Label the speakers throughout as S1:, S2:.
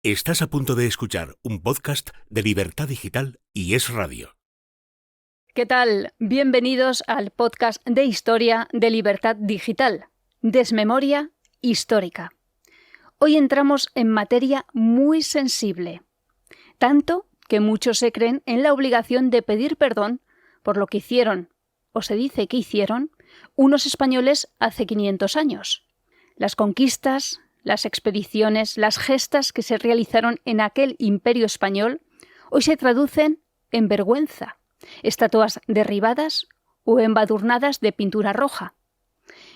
S1: Estás a punto de escuchar un podcast de Libertad Digital y Es Radio.
S2: ¿Qué tal? Bienvenidos al podcast de historia de Libertad Digital, Desmemoria Histórica. Hoy entramos en materia muy sensible, tanto que muchos se creen en la obligación de pedir perdón por lo que hicieron, o se dice que hicieron, unos españoles hace 500 años. Las conquistas, las expediciones, las gestas que se realizaron en aquel imperio español hoy se traducen en vergüenza, estatuas derribadas o embadurnadas de pintura roja.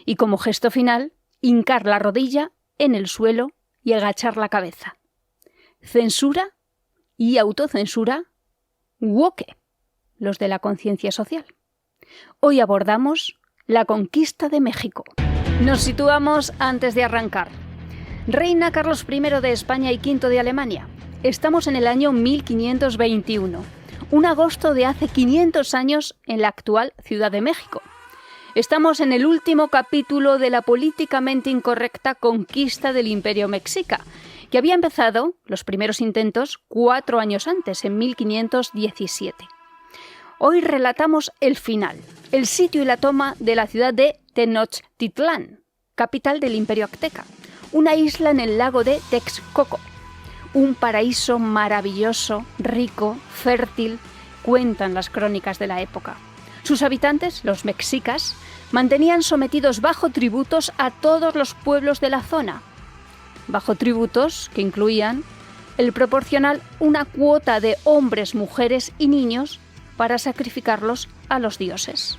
S2: Y como gesto final, hincar la rodilla en el suelo y agachar la cabeza. Censura y autocensura, woke, los de la conciencia social. Hoy abordamos la conquista de México. Nos situamos antes de arrancar. Reina Carlos I de España y V de Alemania. Estamos en el año 1521, un agosto de hace 500 años en la actual Ciudad de México. Estamos en el último capítulo de la políticamente incorrecta conquista del Imperio Mexica, que había empezado los primeros intentos 4 años antes, en 1517. Hoy relatamos el final, el sitio y la toma de la ciudad de Tenochtitlán, capital del Imperio Azteca, una isla en el lago de Texcoco, un paraíso maravilloso, rico, fértil, cuentan las crónicas de la época. Sus habitantes, los mexicas, mantenían sometidos bajo tributos a todos los pueblos de la zona, bajo tributos que incluían el proporcionar una cuota de hombres, mujeres y niños para sacrificarlos a los dioses.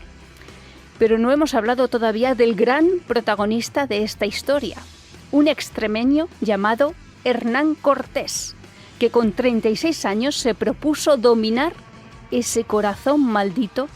S2: Pero no hemos hablado todavía del gran protagonista de esta historia, un extremeño llamado Hernán Cortés, que con 36 años se propuso dominar ese corazón maldito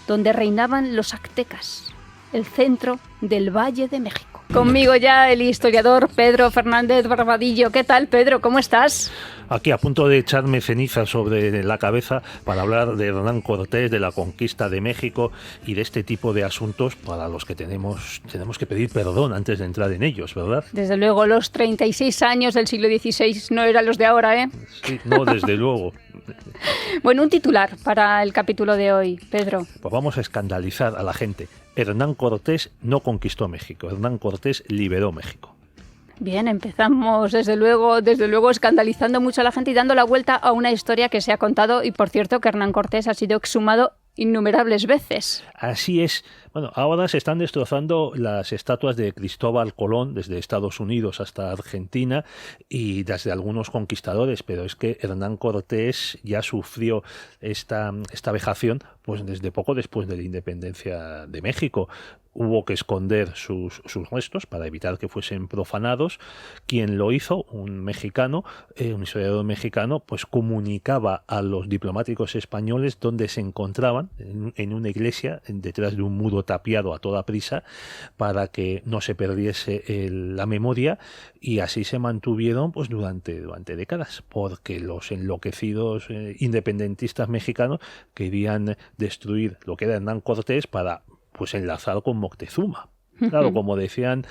S2: donde reinaban los aztecas, el centro del Valle de México. Conmigo ya el historiador Pedro Fernández Barbadillo. ¿Qué tal, Pedro? ¿Cómo estás?
S3: Aquí a punto de echarme ceniza sobre la cabeza para hablar de Hernán Cortés, de la conquista de México y de este tipo de asuntos para los que tenemos que pedir perdón antes de entrar en ellos, ¿verdad?
S2: Desde luego, los 36 años del siglo XVI no eran los de ahora, ¿eh?
S3: Sí, no, desde luego.
S2: Bueno, un titular para el capítulo de hoy, Pedro.
S3: Pues vamos a escandalizar a la gente. Hernán Cortés no conquistó México, Hernán Cortés liberó México.
S2: Bien, empezamos desde luego escandalizando mucho a la gente y dando la vuelta a una historia que se ha contado, y por cierto que Hernán Cortés ha sido exhumado innumerables veces.
S3: Así es. Bueno, ahora se están destrozando las estatuas de Cristóbal Colón desde Estados Unidos hasta Argentina y desde algunos conquistadores, pero es que Hernán Cortés ya sufrió esta vejación pues desde poco después de la independencia de México. Hubo que esconder sus restos para evitar que fuesen profanados. Quien lo hizo, un mexicano, un historiador mexicano, pues comunicaba a los diplomáticos españoles dónde se encontraban, en una iglesia, detrás de un muro tapiado a toda prisa, para que no se perdiese la memoria, y así se mantuvieron pues durante décadas, porque los enloquecidos independentistas mexicanos querían destruir lo que era Hernán Cortés para pues enlazado con Moctezuma. Claro, como decían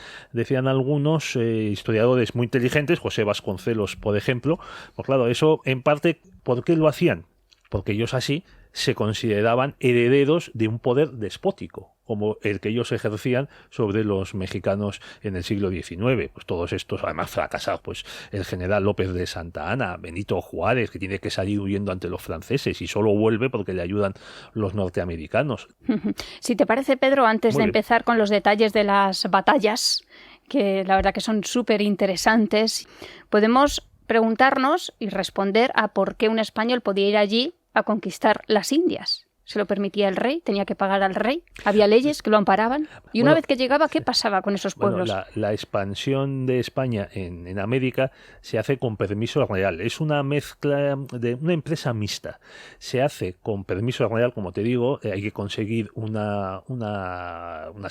S3: algunos historiadores muy inteligentes, José Vasconcelos, por ejemplo, pues claro, eso en parte, ¿por qué lo hacían? Porque ellos así se consideraban herederos de un poder despótico, como el que ellos ejercían sobre los mexicanos en el siglo XIX. Pues todos estos, además fracasados, pues el general López de Santa Anna, Benito Juárez, que tiene que salir huyendo ante los franceses y solo vuelve porque le ayudan los norteamericanos.
S2: Si te parece, Pedro, antes de empezar con los detalles de las batallas, que la verdad que son súper interesantes, podemos preguntarnos y responder a por qué un español podía ir allí a conquistar las Indias. ¿Se lo permitía el rey? ¿Tenía que pagar al rey? ¿Había leyes que lo amparaban? Y una vez que llegaba, ¿qué pasaba con esos pueblos?
S3: La expansión de España en América se hace con permiso real. Es una mezcla de una empresa mixta. Se hace con permiso real, como te digo, hay que conseguir unas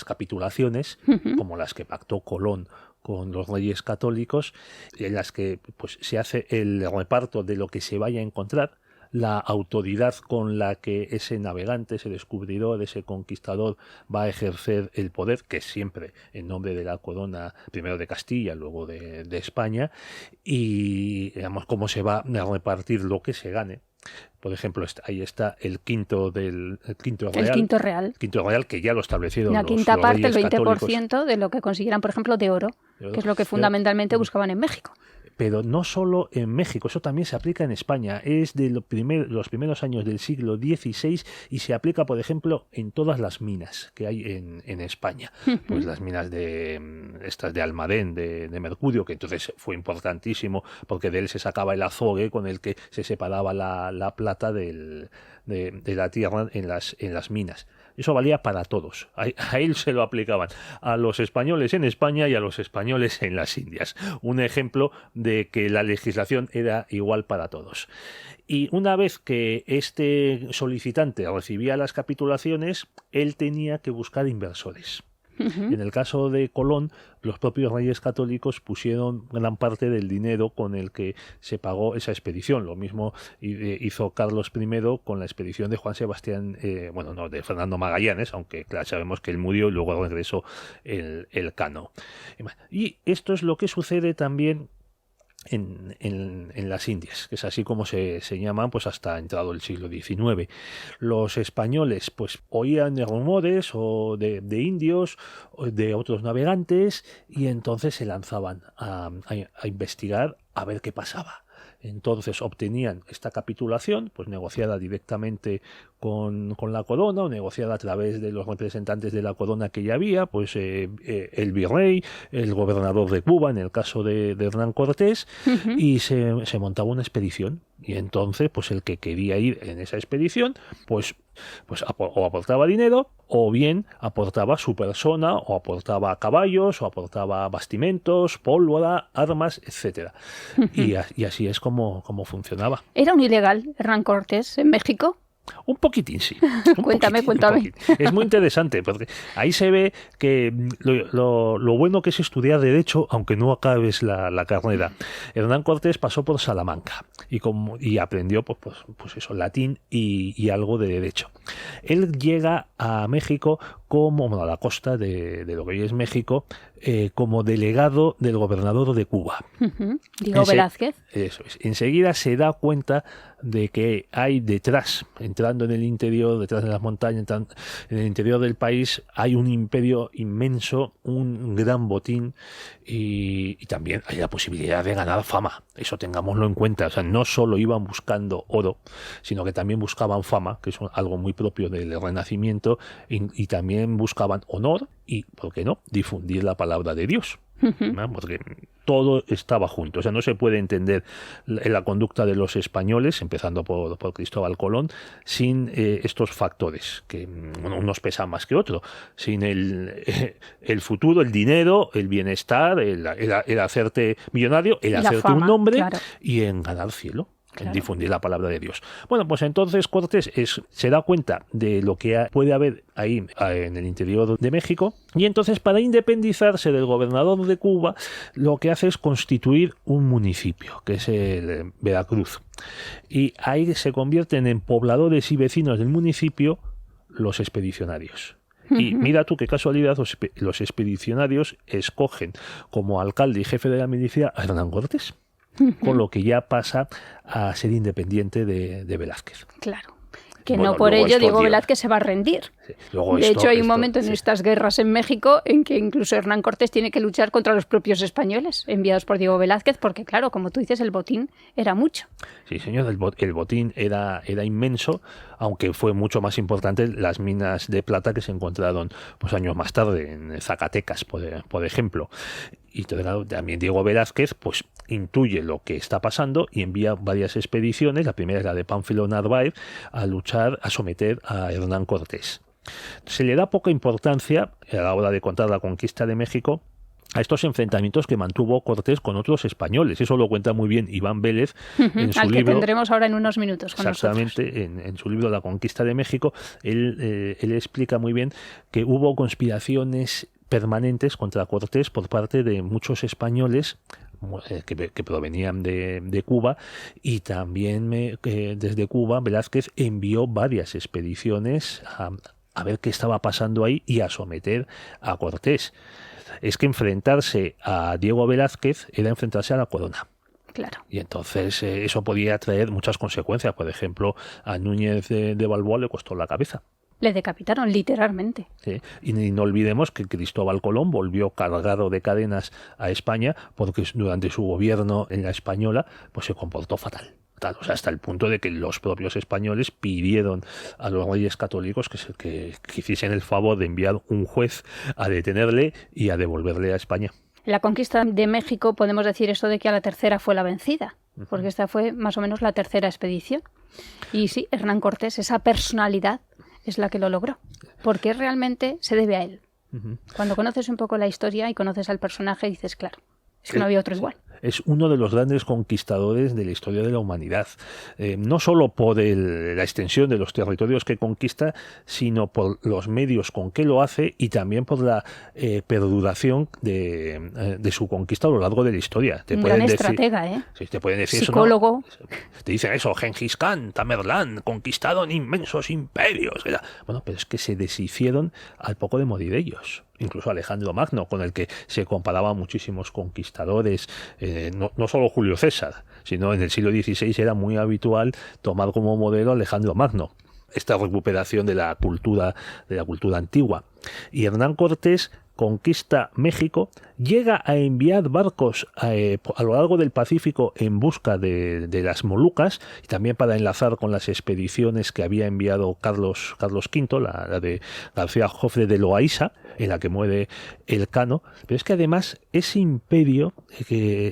S3: capitulaciones, como las que pactó Colón con los reyes católicos, en las que pues se hace el reparto de lo que se vaya a encontrar. la autoridad con la que ese navegante, ese descubridor, ese conquistador va a ejercer el poder, que es siempre en nombre de la corona, primero de Castilla, luego de España, y digamos cómo se va a repartir lo que se gane. Por ejemplo, ahí está el quinto real.
S2: El quinto real.
S3: Quinto real, que ya lo establecieron
S2: la
S3: los
S2: quinta parte, el
S3: reyes
S2: 20%
S3: católicos.
S2: de lo que consiguieran, por ejemplo, de oro, que es lo que fundamentalmente buscaban en México.
S3: Pero no solo en México, eso también se aplica en España. Es de los primeros años del siglo XVI y se aplica, por ejemplo, en todas las minas que hay en España. Pues las minas estas de Almadén, de mercurio, que entonces fue importantísimo porque de él se sacaba el azogue con el que se separaba la plata de la tierra en las minas. Eso valía para todos. A él se lo aplicaban a los españoles en España y a los españoles en las Indias. Un ejemplo de que la legislación era igual para todos. Y una vez que este solicitante recibía las capitulaciones, él tenía que buscar inversores. En el caso de Colón, los propios reyes católicos pusieron gran parte del dinero con el que se pagó esa expedición. Lo mismo hizo Carlos I con la expedición de Juan Sebastián, de Fernando Magallanes, aunque claro, sabemos que él murió y luego regresó el Cano. Y esto es lo que sucede también en las Indias, que es así como se llaman pues hasta entrado el siglo XIX. Los españoles pues oían de rumores o de indios o de otros navegantes y entonces se lanzaban a investigar a ver qué pasaba. Entonces obtenían esta capitulación, pues negociada directamente con la corona o negociada a través de los representantes de la corona que ya había, pues el virrey, el gobernador de Cuba, en el caso de Hernán Cortés, y se montaba una expedición. Y entonces, pues el que quería ir en esa expedición, pues o aportaba dinero, o bien aportaba su persona, o aportaba caballos, o aportaba bastimentos, pólvora, armas, etcétera. Y así es como funcionaba.
S2: ¿Era un ilegal Hernán Cortés en México?
S3: Un poquitín, sí.
S2: Cuéntame.
S3: Es muy interesante, porque ahí se ve que lo bueno que es estudiar Derecho, aunque no acabes la carrera. Hernán Cortés pasó por Salamanca y aprendió pues eso, latín y algo de Derecho. Él llega a México a la costa de lo que hoy es México, como delegado del gobernador de Cuba.
S2: Diego Velázquez.
S3: Eso es. Enseguida se da cuenta de que hay detrás, entrando en el interior, detrás de las montañas, en el interior del país, hay un imperio inmenso, un gran botín y también hay la posibilidad de ganar fama. Eso tengámoslo en cuenta. O sea, no solo iban buscando oro, sino que también buscaban fama, que es algo muy propio del Renacimiento, y también buscaban honor y, ¿por qué no?, difundir la palabra de Dios. ¿No? Porque todo estaba junto. O sea, no se puede entender la conducta de los españoles, empezando por Cristóbal Colón, sin estos factores, que unos pesan más que otros, sin el futuro, el dinero, el bienestar, el hacerte millonario, el hacerte fama, un nombre, claro, y en ganar cielo. Claro. En difundir la palabra de Dios. Bueno, pues entonces Cortés se da cuenta de lo que puede haber ahí en el interior de México, y entonces para independizarse del gobernador de Cuba lo que hace es constituir un municipio, que es el Veracruz, y ahí se convierten en pobladores y vecinos del municipio los expedicionarios. Y mira tú qué casualidad, los expedicionarios escogen como alcalde y jefe de la milicia a Hernán Cortés. Con lo que ya pasa a ser independiente de Velázquez.
S2: Claro. Que no por ello Diego Velázquez se va a rendir. Sí. De hecho, hay un momento en estas guerras en México en que incluso Hernán Cortés tiene que luchar contra los propios españoles enviados por Diego Velázquez, porque claro, como tú dices, el botín era mucho.
S3: Sí, señor, el botín era inmenso, aunque fue mucho más importante las minas de plata que se encontraron pues años más tarde en Zacatecas, por ejemplo. Y también Diego Velázquez pues intuye lo que está pasando y envía varias expediciones. La primera es la de Pánfilo Narváez, a someter a Hernán Cortés. Se le da poca importancia a la hora de contar la conquista de México a estos enfrentamientos que mantuvo Cortés con otros españoles. Eso lo cuenta muy bien Iván Vélez en su libro. Al que
S2: tendremos ahora en unos minutos con
S3: exactamente, nosotros. En su libro La conquista de México, él explica muy bien que hubo conspiraciones permanentes contra Cortés por parte de muchos españoles, que provenían de Cuba, y también desde Cuba Velázquez envió varias expediciones a ver qué estaba pasando ahí y a someter a Cortés. Es que enfrentarse a Diego Velázquez era enfrentarse a la corona.
S2: Claro.
S3: Y entonces eso podía traer muchas consecuencias. Por ejemplo, a Núñez de Balboa le costó la cabeza.
S2: Le decapitaron, literalmente.
S3: Sí. Y no olvidemos que Cristóbal Colón volvió cargado de cadenas a España porque durante su gobierno en la Española pues se comportó fatal. O sea, hasta el punto de que los propios españoles pidieron a los reyes católicos que hiciesen el favor de enviar un juez a detenerle y a devolverle a España.
S2: La conquista de México, podemos decir eso de que a la tercera fue la vencida, porque esta fue más o menos la tercera expedición. Y sí, Hernán Cortés, esa personalidad es la que lo logró, porque realmente se debe a él. Cuando conoces un poco la historia y conoces al personaje, dices, claro, es que no había otro igual.
S3: Es uno de los grandes conquistadores de la historia de la humanidad, no solo por la extensión de los territorios que conquista, sino por los medios con que lo hace y también por la perduración de su conquista a lo largo de la historia.
S2: Un gran estratega,
S3: Sí, te pueden decir
S2: psicólogo.
S3: Eso, ¿no? Te dicen eso, Gengis Khan, Tamerlán, conquistaron inmensos imperios. Bueno, pero es que se deshicieron al poco de morir ellos. Incluso Alejandro Magno, con el que se comparaban muchísimos conquistadores, no solo Julio César, sino en el siglo XVI era muy habitual tomar como modelo a Alejandro Magno, esta recuperación de la cultura antigua. Y Hernán Cortés conquista México, llega a enviar barcos a lo largo del Pacífico en busca de las Molucas y también para enlazar con las expediciones que había enviado Carlos V, la de García Jofre de Loaiza, en la que muere Elcano. Pero es que además ese imperio,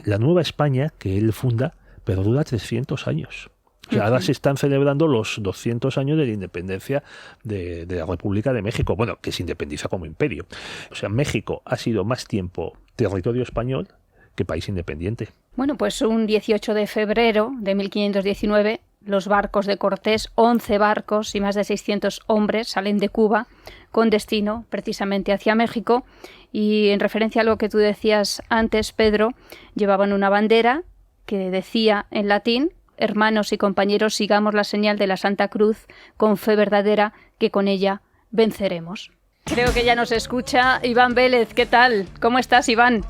S3: la Nueva España que él funda, perdura 300 años. O sea, ahora se están celebrando los 200 años de la independencia de la República de México, bueno, que se independiza como imperio. O sea, México ha sido más tiempo territorio español que país independiente.
S2: Bueno, pues un 18 de febrero de 1519, los barcos de Cortés, 11 barcos y más de 600 hombres salen de Cuba con destino precisamente hacia México. Y en referencia a lo que tú decías antes, Pedro, llevaban una bandera que decía en latín: hermanos y compañeros, sigamos la señal de la Santa Cruz con fe verdadera, que con ella venceremos. Creo que ya nos escucha Iván Vélez. ¿Qué tal? ¿Cómo estás, Iván?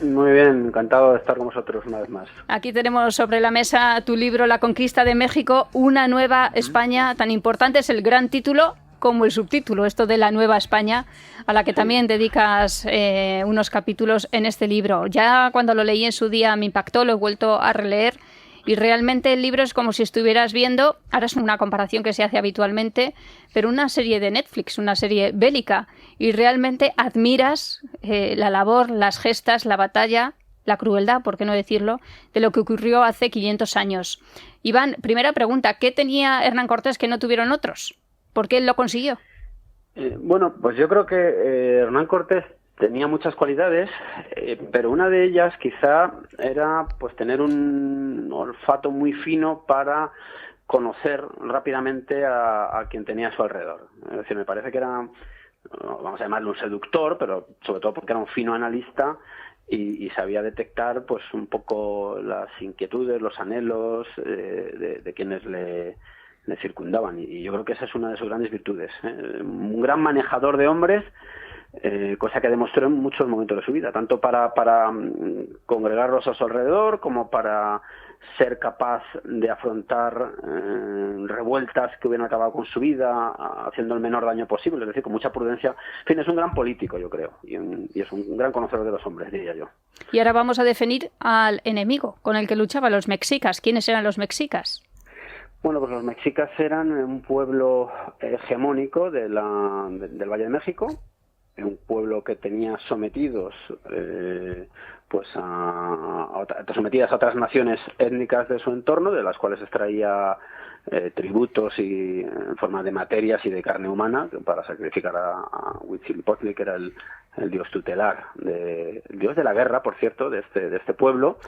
S4: Muy bien, encantado de estar con vosotros una vez más.
S2: Aquí tenemos sobre la mesa tu libro La conquista de México, una nueva España. Tan importante es el gran título como el subtítulo, esto de la Nueva España, a la que también dedicas unos capítulos en este libro. Ya cuando lo leí en su día me impactó, lo he vuelto a releer. Y realmente el libro es como si estuvieras viendo, ahora es una comparación que se hace habitualmente, pero una serie de Netflix, una serie bélica, y realmente admiras la labor, las gestas, la batalla, la crueldad, por qué no decirlo, de lo que ocurrió hace 500 años. Iván, primera pregunta, ¿qué tenía Hernán Cortés que no tuvieron otros? ¿Por qué él lo consiguió?
S4: Bueno, pues yo creo que Hernán Cortés tenía muchas cualidades, pero una de ellas quizá era pues tener un olfato muy fino para conocer rápidamente a quien tenía a su alrededor. Es decir, me parece que era, vamos a llamarlo un seductor, pero sobre todo porque era un fino analista y sabía detectar pues un poco las inquietudes, los anhelos de quienes le circundaban. Y yo creo que esa es una de sus grandes virtudes. Un gran manejador de hombres, cosa que demostró en muchos momentos de su vida, tanto para congregarlos a su alrededor como para ser capaz de afrontar revueltas que hubieran acabado con su vida, haciendo el menor daño posible, es decir, con mucha prudencia. En fin, es un gran político, yo creo, y es un gran conocedor de los hombres, diría yo.
S2: Y ahora vamos a definir al enemigo con el que luchaban los mexicas. ¿Quiénes eran los mexicas?
S4: Bueno, pues los mexicas eran un pueblo hegemónico del Valle de México, un pueblo que tenía sometidos sometidas a otras naciones étnicas de su entorno, de las cuales extraía tributos y en forma de materias y de carne humana para sacrificar a Huitzilopochtli, que era el dios tutelar, el dios de la guerra, por cierto, de este pueblo,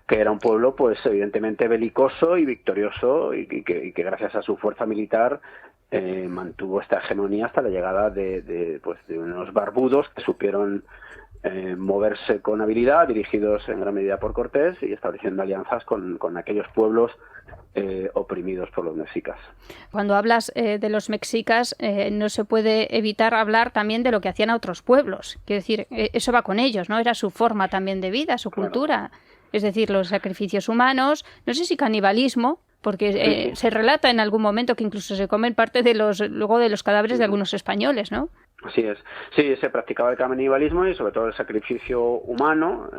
S4: que era un pueblo pues evidentemente belicoso y victorioso y que gracias a su fuerza militar mantuvo esta hegemonía hasta la llegada de unos barbudos que supieron moverse con habilidad, dirigidos en gran medida por Cortés y estableciendo alianzas con aquellos pueblos oprimidos por los mexicas.
S2: Cuando hablas de los mexicas, no se puede evitar hablar también de lo que hacían a otros pueblos. Quiero decir, eso va con ellos, ¿no? Era su forma también de vida, su cultura. Claro. Es decir, los sacrificios humanos, no sé si canibalismo, porque se relata en algún momento que incluso se comen parte de los cadáveres de algunos españoles, ¿no?
S4: Así es. Sí, se practicaba el canibalismo y sobre todo el sacrificio humano.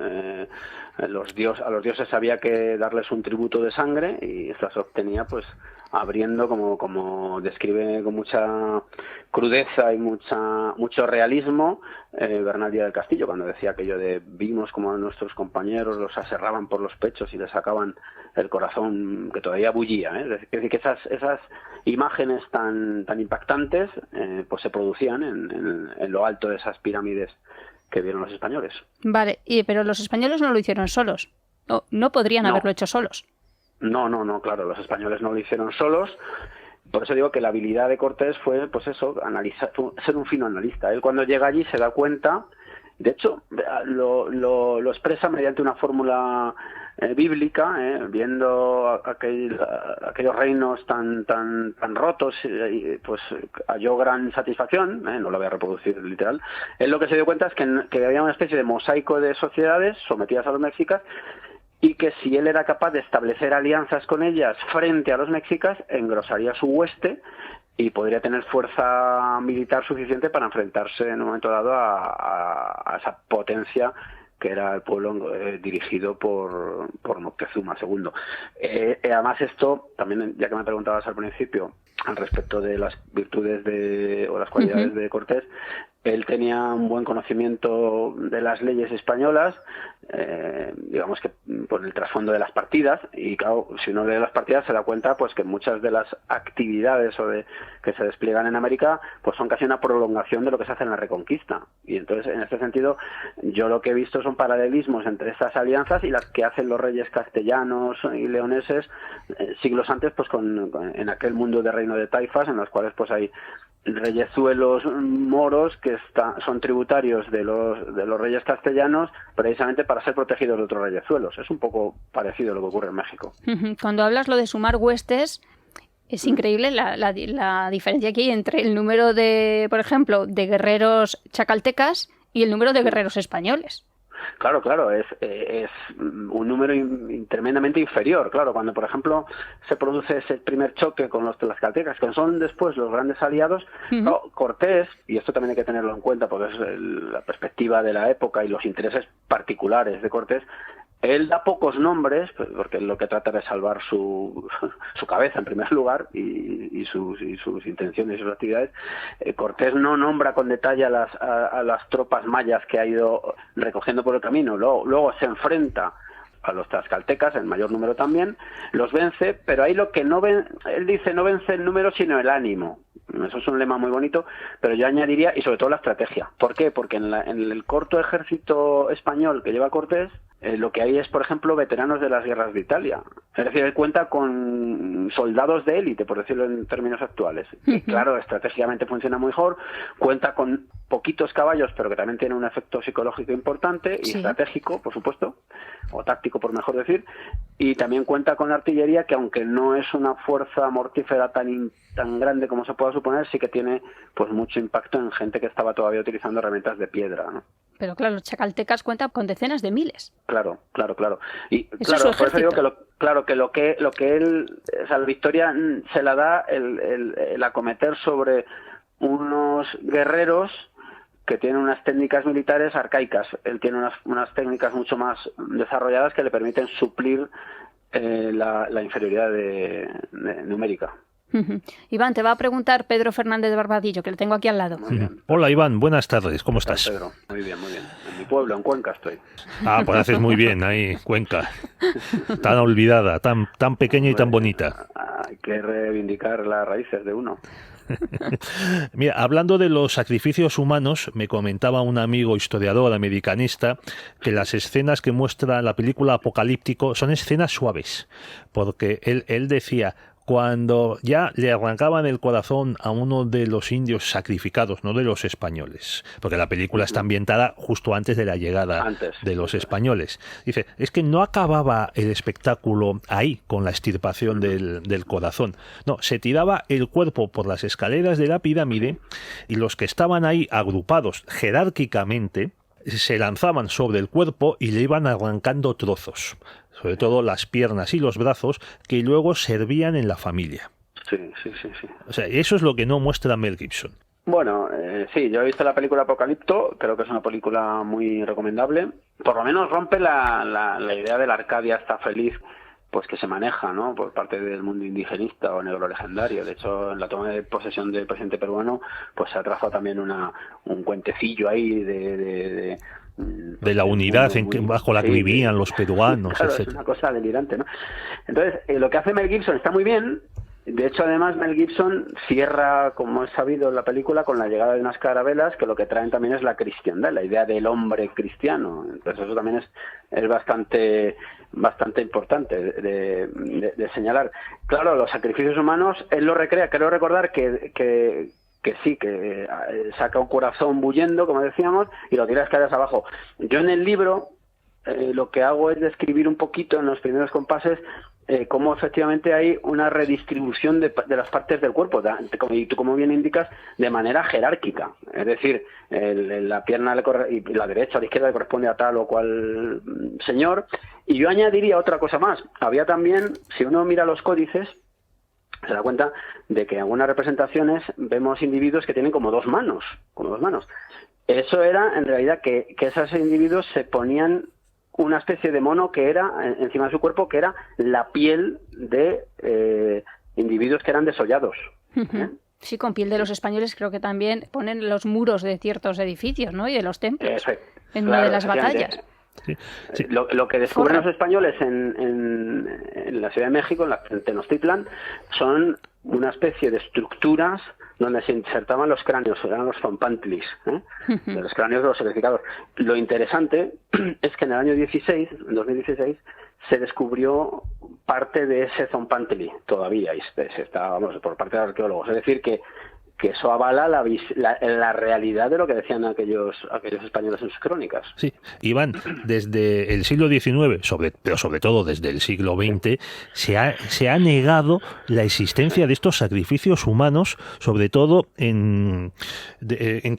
S4: A los dioses había que darles un tributo de sangre y esto se obtenía pues abriendo, como describe con mucha crudeza y mucho realismo Bernal Díaz del Castillo, cuando decía aquello de vimos como nuestros compañeros los aserraban por los pechos y les sacaban el corazón que todavía bullía. Es decir, que esas imágenes tan impactantes pues se producían en lo alto de esas pirámides que vieron los españoles.
S2: Vale, pero los españoles no lo hicieron solos. No podrían haberlo hecho solos.
S4: No, claro, los españoles no lo hicieron solos. Por eso digo que la habilidad de Cortés fue, pues eso, ser un fino analista. Él cuando llega allí se da cuenta, de hecho, lo expresa mediante una fórmula bíblica, viendo aquellos reinos tan rotos, pues halló gran satisfacción, no lo voy a reproducir literal. Él lo que se dio cuenta es que había una especie de mosaico de sociedades sometidas a los mexicas, y que si él era capaz de establecer alianzas con ellas frente a los mexicas, engrosaría su hueste y podría tener fuerza militar suficiente para enfrentarse en un momento dado a esa potencia que era el pueblo dirigido por Moctezuma II. Además esto, también ya que me preguntabas al principio al respecto de las virtudes o las cualidades de Cortés, él tenía un buen conocimiento de las leyes españolas, digamos que por el trasfondo de las partidas, y claro, si uno lee las partidas se da cuenta pues que muchas de las actividades que se despliegan en América pues son casi una prolongación de lo que se hace en la Reconquista. Y entonces, en este sentido, yo lo que he visto son paralelismos entre estas alianzas y las que hacen los reyes castellanos y leoneses siglos antes, pues en aquel mundo de reino de taifas, en los cuales pues hay reyezuelos moros que son tributarios de los reyes castellanos precisamente para ser protegidos de otros reyezuelos. Es un poco parecido a lo que ocurre en México.
S2: Cuando hablas lo de sumar huestes, es increíble la diferencia que hay entre el número de, por ejemplo, de guerreros chacaltecas y el número de guerreros españoles.
S4: Claro, es un número tremendamente inferior. Claro, cuando, por ejemplo, se produce ese primer choque con los tlaxcaltecas, que son después los grandes aliados, Cortés, y esto también hay que tenerlo en cuenta porque es la perspectiva de la época y los intereses particulares de Cortés, él da pocos nombres, porque lo que trata es salvar su cabeza en primer lugar y sus intenciones y sus actividades. Cortés no nombra con detalle a las tropas mayas que ha ido recogiendo por el camino. Luego se enfrenta a los tlaxcaltecas, en mayor número también, los vence, pero ahí lo que él dice no vence el número sino el ánimo. Eso es un lema muy bonito, pero yo añadiría, y sobre todo la estrategia. ¿Por qué? Porque en el corto ejército español que lleva Cortés, lo que hay es, por ejemplo, veteranos de las guerras de Italia. Es decir, él cuenta con soldados de élite, por decirlo en términos actuales. Que, claro, estratégicamente funciona mejor, cuenta con poquitos caballos, pero que también tiene un efecto psicológico importante y estratégico, por supuesto, o táctico, por mejor decir, y también cuenta con artillería que, aunque no es una fuerza mortífera tan grande como se pueda suponer, sí que tiene pues mucho impacto en gente que estaba todavía utilizando herramientas de piedra, ¿no?
S2: Pero claro, los chacaltecas cuentan con decenas de miles.
S4: Claro. Y claro, por eso digo que lo que él, o sea, la victoria se la da el acometer sobre unos guerreros que tienen unas técnicas militares arcaicas. Él tiene unas técnicas mucho más desarrolladas que le permiten suplir la inferioridad numérica.
S2: Iván, te va a preguntar Pedro Fernández de Barbadillo, que lo tengo aquí al lado.
S3: Hola Iván, buenas tardes, ¿cómo estás?
S4: Pedro, muy bien. En mi pueblo, en Cuenca estoy.
S3: Pues haces muy bien ahí, Cuenca. Tan olvidada, tan pequeña y tan bonita.
S4: Hay que reivindicar las raíces de uno.
S3: Mira, hablando de los sacrificios humanos, me comentaba un amigo historiador americanista que las escenas que muestra la película Apocalíptico son escenas suaves, porque él decía, cuando ya le arrancaban el corazón a uno de los indios sacrificados, no de los españoles, porque la película está ambientada justo antes de la llegada de los españoles. Dice, es que no acababa el espectáculo ahí, con la extirpación del corazón. No, se tiraba el cuerpo por las escaleras de la pirámide y los que estaban ahí agrupados jerárquicamente se lanzaban sobre el cuerpo y le iban arrancando trozos, sobre todo las piernas y los brazos, que luego servían en la familia.
S4: Sí.
S3: O sea, eso es lo que no muestra Mel Gibson.
S4: Bueno, sí, yo he visto la película Apocalipto, creo que es una película muy recomendable. Por lo menos rompe la idea de la Arcadia está feliz, pues que se maneja, ¿no?, por parte del mundo indigenista o negro legendario. De hecho, en la toma de posesión del presidente peruano, pues se ha trazado también un cuentecillo ahí de
S3: la unidad bajo la que vivían los peruanos,
S4: claro,
S3: etc.
S4: Es una cosa delirante, ¿no? Entonces, lo que hace Mel Gibson está muy bien. De hecho, además, Mel Gibson cierra, como es sabido en la película, con la llegada de unas carabelas que lo que traen también es la cristiandad, la idea del hombre cristiano. Entonces, eso también es bastante importante de señalar. Claro, los sacrificios humanos, él lo recrea. Quiero recordar que sí, que saca un corazón bullendo, como decíamos, y lo tira escaleras abajo. Yo en el libro lo que hago es describir un poquito en los primeros compases cómo efectivamente hay una redistribución de las partes del cuerpo, y tú como bien indicas, de manera jerárquica. Es decir, la pierna y la derecha o la izquierda le corresponde a tal o cual señor. Y yo añadiría otra cosa más. Había también, si uno mira los códices, se da cuenta de que en algunas representaciones vemos individuos que tienen como dos manos. Eso era, en realidad, que esos individuos se ponían una especie de mono que era encima de su cuerpo, que era la piel de individuos que eran desollados.
S2: Sí, con piel de los españoles creo que también ponen los muros de ciertos edificios, ¿no?, y de los templos en una de las batallas.
S3: Sí.
S4: Lo que descubren los españoles en la Ciudad de México, en Tenochtitlan, son una especie de estructuras donde se insertaban los cráneos, eran los zompantlis, de los cráneos de los sacrificados. Lo interesante es que en el año 2016, se descubrió parte de ese zompantli todavía, y por parte de arqueólogos. Es decir, que eso avala la realidad de lo que decían aquellos españoles en sus crónicas.
S3: Sí, Iván, desde el siglo XIX, pero sobre todo desde el siglo XX, se ha negado la existencia de estos sacrificios humanos, sobre todo en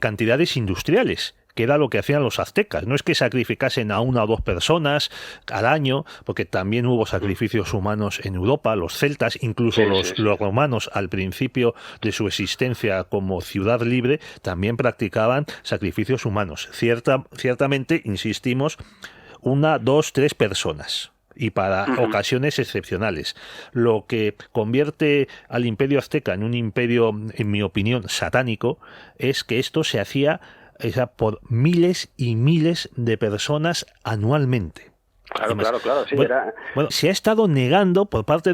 S3: cantidades industriales, que era lo que hacían los aztecas. No es que sacrificasen a una o dos personas al año, porque también hubo sacrificios humanos en Europa, los celtas, incluso los romanos al principio de su existencia como ciudad libre, también practicaban sacrificios humanos. Ciertamente, insistimos, 1, 2, 3 personas. Y para ocasiones excepcionales. Lo que convierte al imperio azteca en un imperio, en mi opinión, satánico, es que esto se hacía por miles y miles de personas anualmente.
S4: Claro, sí.
S3: Bueno, se ha estado negando por parte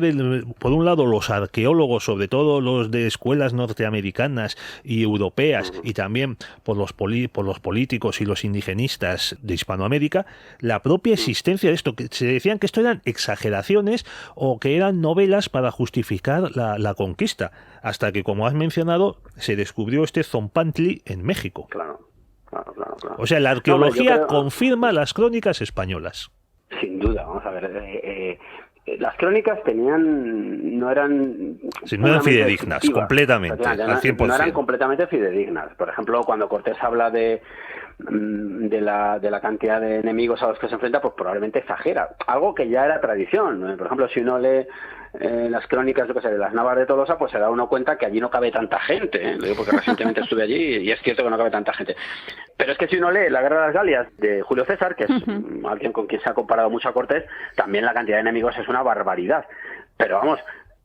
S3: por un lado, los arqueólogos, sobre todo los de escuelas norteamericanas y europeas, y también por los políticos y los indigenistas de Hispanoamérica, la propia existencia de esto, que se decían que esto eran exageraciones o que eran novelas para justificar la conquista, hasta que, como has mencionado, se descubrió este zompantli en México.
S4: Claro.
S3: O sea, la arqueología confirma las crónicas españolas.
S4: Sin duda, vamos a ver. Las crónicas no eran
S3: fidedignas, completamente, al 100%.
S4: No eran completamente fidedignas. Por ejemplo, cuando Cortés habla de la cantidad de enemigos a los que se enfrenta, pues probablemente exagera. Algo que ya era tradición. Por ejemplo, si uno lee las crónicas de las Navas de Tolosa, pues se da uno cuenta que allí no cabe tanta gente. Lo digo porque recientemente estuve allí y es cierto que no cabe tanta gente. Pero es que si uno lee La Guerra de las Galias de Julio César, que es alguien con quien se ha comparado mucho a Cortés, también la cantidad de enemigos es una barbaridad. Pero vamos,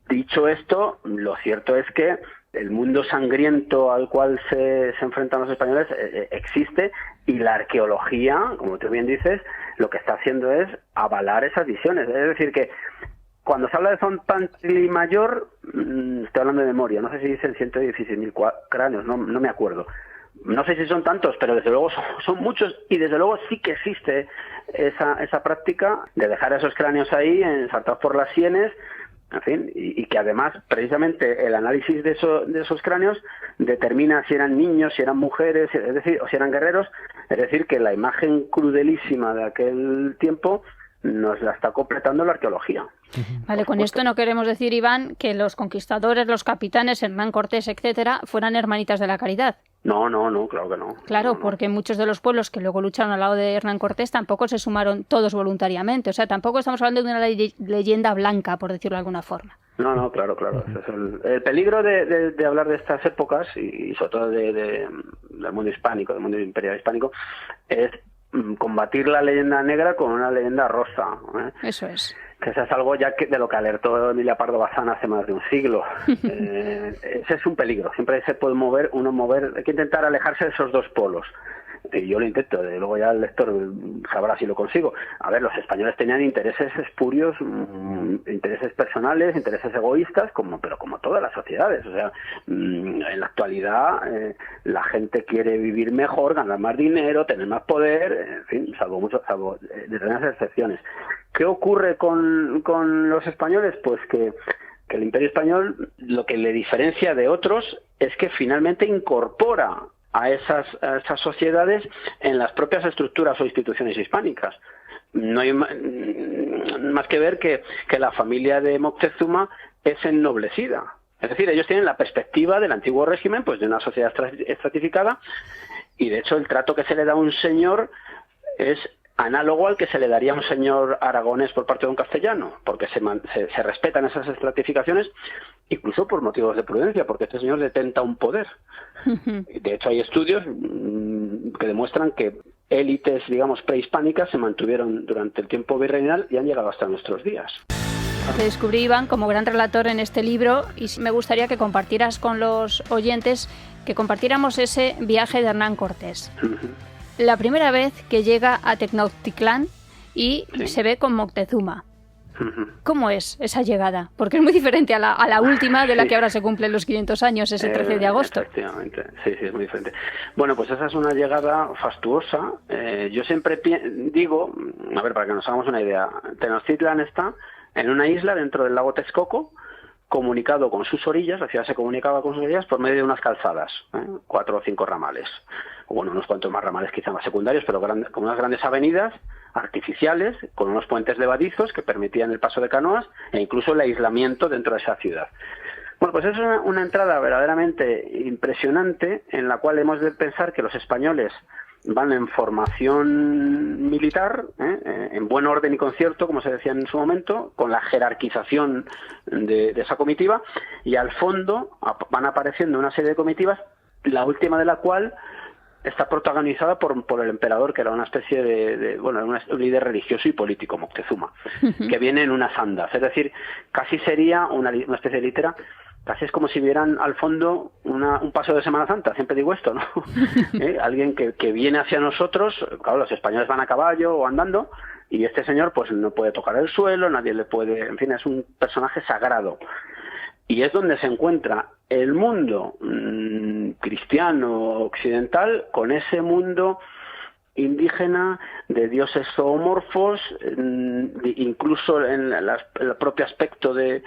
S4: dicho esto, lo cierto es que el mundo sangriento al cual se enfrentan los españoles existe, y la arqueología, como tú bien dices, lo que está haciendo es avalar esas visiones. Es decir, que cuando se habla de Zompantli Mayor, estoy hablando de memoria, no sé si dicen 116.000 cráneos, no me acuerdo. No sé si son tantos, pero desde luego son muchos, y desde luego sí que existe esa práctica de dejar esos cráneos ahí ensartados por las sienes, En fin, y que además, precisamente, el análisis de esos cráneos determina si eran niños, si eran mujeres, es decir, o si eran guerreros. Es decir, que la imagen crudelísima de aquel tiempo nos la está completando la arqueología.
S2: Vale, con esto no queremos decir, Iván, que los conquistadores, los capitanes, Hernán Cortés, etcétera, fueran hermanitas de la caridad.
S4: No, claro que no.
S2: Claro,
S4: no.
S2: Porque muchos de los pueblos que luego lucharon al lado de Hernán Cortés tampoco se sumaron todos voluntariamente. O sea, tampoco estamos hablando de una leyenda blanca, por decirlo de alguna forma.
S4: No, claro. Ese es el peligro de hablar de estas épocas, y sobre todo del mundo hispánico, del mundo imperial hispánico, es combatir la leyenda negra con una leyenda rosa.
S2: Eso es.
S4: Que eso es algo ya de lo que alertó Emilia Pardo Bazán hace más de un siglo. Ese es un peligro. Siempre se puede mover, hay que intentar alejarse de esos dos polos. Y yo lo intento, luego ya el lector sabrá si lo consigo. A ver, los españoles tenían intereses espurios, intereses personales, intereses egoístas, pero como todas las sociedades. O sea, en la actualidad la gente quiere vivir mejor, ganar más dinero, tener más poder, en fin, salvo determinadas excepciones. ¿Qué ocurre con los españoles? Pues que el Imperio Español, lo que le diferencia de otros es que finalmente incorpora a esas sociedades en las propias estructuras o instituciones hispánicas. No hay más que ver que la familia de Moctezuma es ennoblecida. Es decir, ellos tienen la perspectiva del antiguo régimen, pues de una sociedad estratificada, y de hecho el trato que se le da a un señor es análogo al que se le daría a un señor aragonés por parte de un castellano, porque se respetan esas estratificaciones, incluso por motivos de prudencia, porque este señor detenta un poder. De hecho, hay estudios que demuestran que élites, digamos, prehispánicas se mantuvieron durante el tiempo virreinal y han llegado hasta nuestros días.
S2: Te descubrí, Iván, como gran relator en este libro, y me gustaría que compartieras con los oyentes, que compartiéramos ese viaje de Hernán Cortés. La primera vez que llega a Tenochtitlán y se ve con Moctezuma. ¿Cómo es esa llegada? Porque es muy diferente a la última, de la que ahora se cumplen los 500 años, ese 13 de agosto.
S4: Efectivamente, sí, es muy diferente. Bueno, pues esa es una llegada fastuosa. Yo siempre digo, a ver, para que nos hagamos una idea, Tenochtitlán está en una isla dentro del lago Texcoco, comunicado con sus orillas, la ciudad se comunicaba con sus orillas por medio de unas calzadas, 4 o 5 ramales, o bueno, unos cuantos más ramales quizá más secundarios, pero con unas grandes avenidas artificiales, con unos puentes levadizos que permitían el paso de canoas e incluso el aislamiento dentro de esa ciudad. Bueno, pues es una entrada verdaderamente impresionante, en la cual hemos de pensar que los españoles van en formación militar, en buen orden y concierto, como se decía en su momento, con la jerarquización de esa comitiva, y al fondo van apareciendo una serie de comitivas, la última de la cual está protagonizada por el emperador, que era una especie de un líder religioso y político, Moctezuma, que viene en unas andas. Es decir, casi sería una especie de litera. Casi es como si vieran al fondo un paso de Semana Santa, siempre digo esto, ¿no? Alguien que viene hacia nosotros, claro, los españoles van a caballo o andando, y este señor pues no puede tocar el suelo, nadie le puede, en fin, es un personaje sagrado. Y es donde se encuentra el mundo cristiano occidental con ese mundo indígena de dioses zoomorfos, incluso en el propio aspecto de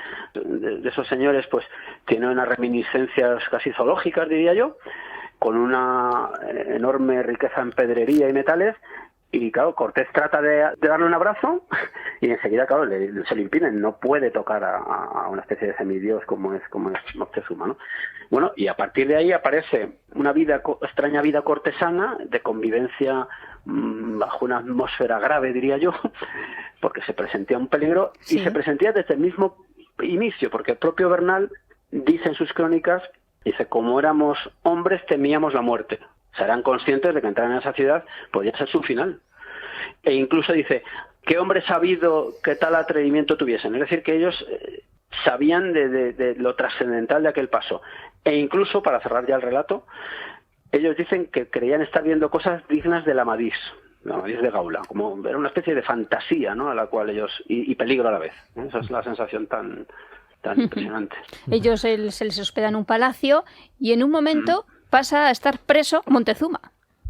S4: esos señores pues tiene unas reminiscencias casi zoológicas, diría yo, con una enorme riqueza en pedrería y metales. Y claro, Cortés trata de darle un abrazo y enseguida, claro, se le impiden, no puede tocar a una especie de semidios como es Moctezuma, ¿no? Bueno, y a partir de ahí aparece una extraña vida cortesana de convivencia bajo una atmósfera grave, diría yo, porque se presentía un peligro, y se presentía desde el mismo inicio, porque el propio Bernal dice en sus crónicas, dice, como éramos hombres temíamos la muerte. Serán conscientes de que entrar en esa ciudad podría ser su final. E incluso dice, ¿qué hombre sabido que tal atrevimiento tuviesen? Es decir, que ellos sabían de lo trascendental de aquel paso. E incluso, para cerrar ya el relato, ellos dicen que creían estar viendo cosas dignas de la Amadís de Gaula, como era una especie de fantasía, ¿no? A la cual ellos, y peligro a la vez. Esa es la sensación tan impresionante.
S2: Ellos se les hospedan en un palacio y en un momento pasa a estar preso Montezuma.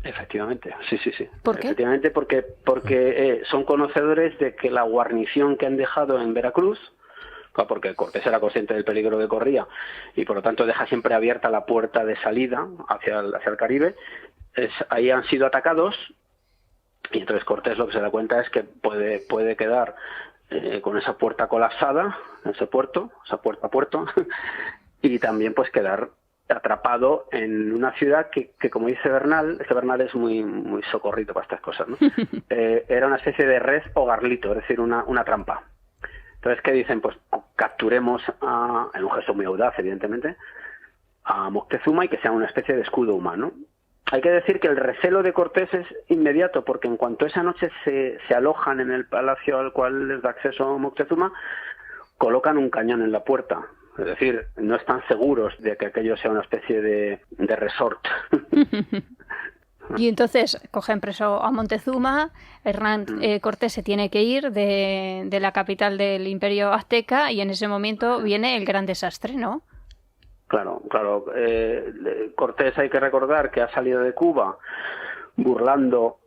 S4: Efectivamente, sí.
S2: ¿Por qué?
S4: Efectivamente, porque son conocedores de que la guarnición que han dejado en Veracruz, claro, porque Cortés era consciente del peligro que corría y por lo tanto deja siempre abierta la puerta de salida hacia el Caribe. Ahí han sido atacados y entonces Cortés lo que se da cuenta es que puede quedar con esa puerta colapsada, ese puerto, esa puerta a puerto, y también pues quedar atrapado en una ciudad que como dice Bernal, es que Bernal es muy socorrito para estas cosas, ¿no? Era una especie de red o garlito, es decir, una trampa. Entonces, ¿qué dicen? Pues capturemos en un gesto muy audaz, evidentemente, a Moctezuma y que sea una especie de escudo humano. Hay que decir que el recelo de Cortés es inmediato, porque en cuanto esa noche se alojan en el palacio al cual les da acceso Moctezuma, colocan un cañón en la puerta. Es decir, no están seguros de que aquello sea una especie de resort.
S2: Y entonces cogen preso a Montezuma, Hernán Cortés se tiene que ir de la capital del Imperio Azteca y en ese momento viene el gran desastre, ¿no?
S4: Claro. Cortés hay que recordar que ha salido de Cuba burlando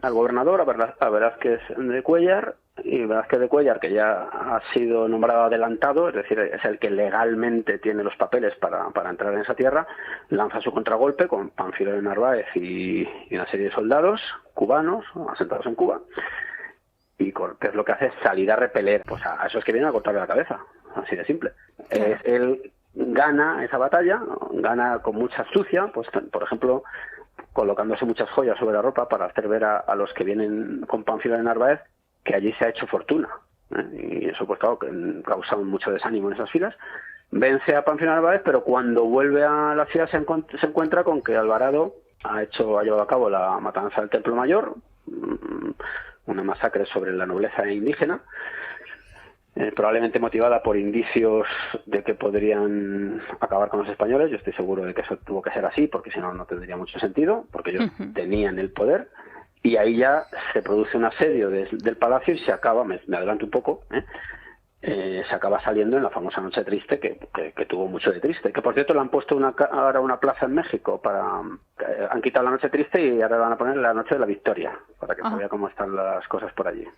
S4: al gobernador, a Velázquez de Cuéllar, y Velázquez de Cuéllar, que ya ha sido nombrado adelantado, es decir, es el que legalmente tiene los papeles para entrar en esa tierra, lanza su contragolpe con Pánfilo de Narváez y una serie de soldados cubanos asentados en Cuba, y Cortés lo que hace es salir a repeler pues a esos que vienen a cortarle la cabeza, así de simple.
S2: Claro.
S4: Él gana esa batalla, gana con mucha astucia, pues por ejemplo colocándose muchas joyas sobre la ropa para hacer ver a los que vienen con Pánfilo de Narváez que allí se ha hecho fortuna, y eso pues claro que causa mucho desánimo en esas filas. Vence a Pánfilo de Narváez, pero cuando vuelve a la ciudad se encuentra con que Alvarado ha llevado a cabo la matanza del Templo Mayor, una masacre sobre la nobleza indígena, probablemente motivada por indicios de que podrían acabar con los españoles. Yo estoy seguro de que eso tuvo que ser así, porque si no, no tendría mucho sentido, porque ellos tenían el poder, y ahí ya se produce un asedio del palacio y se acaba, me adelanto un poco, se acaba saliendo en la famosa Noche Triste, que tuvo mucho de triste, que por cierto le han puesto ahora una plaza en México, han quitado la Noche Triste y ahora van a poner la Noche de la Victoria, para que se vea cómo están las cosas por allí.